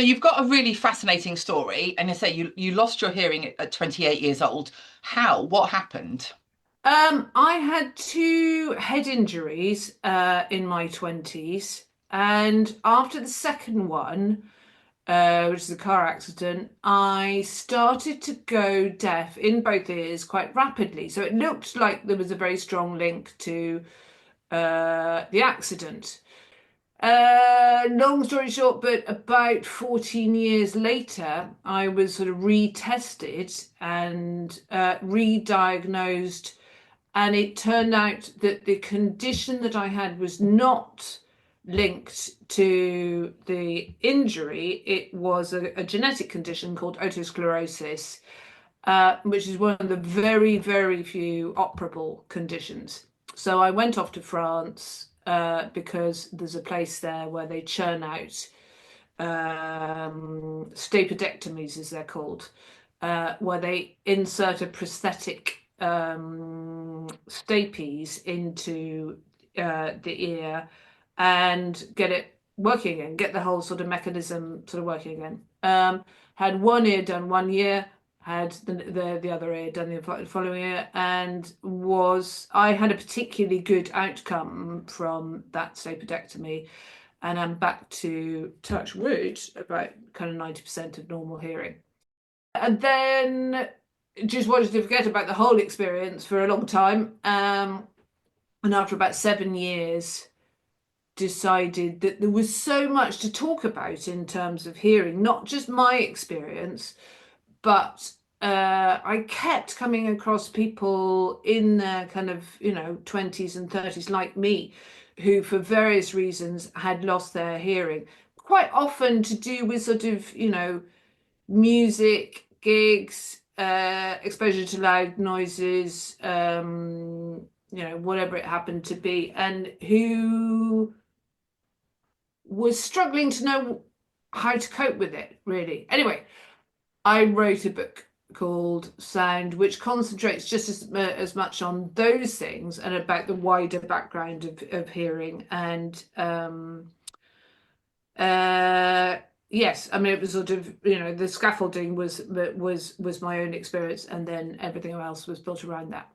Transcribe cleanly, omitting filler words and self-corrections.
So you've got a really fascinating story, and you say you lost your hearing at 28 years old. How? What happened? I had two head injuries in my 20s, and after the second one, which is a car accident, I started to go deaf in both ears quite rapidly. So it looked like there was a very strong link to the accident. Long story short, but about 14 years later, I was sort of retested and re-diagnosed, and it turned out that the condition that I had was not linked to the injury. It was a genetic condition called otosclerosis, which is one of the very, very few operable conditions. So I went off to France because there's a place there where they churn out stapedectomies, as they're called, where they insert a prosthetic stapes into the ear and get it working again, get the whole sort of mechanism sort of working again. Had one ear done 1 year, had the other ear done the following year, and I had a particularly good outcome from that stapedectomy, and I'm back to touch wood about kind of 90% of normal hearing. And then just wanted to forget about the whole experience for a long time. And after about 7 years, decided that there was so much to talk about in terms of hearing, not just my experience, but I kept coming across people in their kind of, 20s and 30s like me, who for various reasons had lost their hearing, quite often to do with sort of, music, gigs, exposure to loud noises, whatever it happened to be, and who was struggling to know how to cope with it, really. Anyway, I wrote a book called Sound, which concentrates just as much on those things and about the wider background of hearing. And yes, I mean, it was sort of, the scaffolding was my own experience, and then everything else was built around that.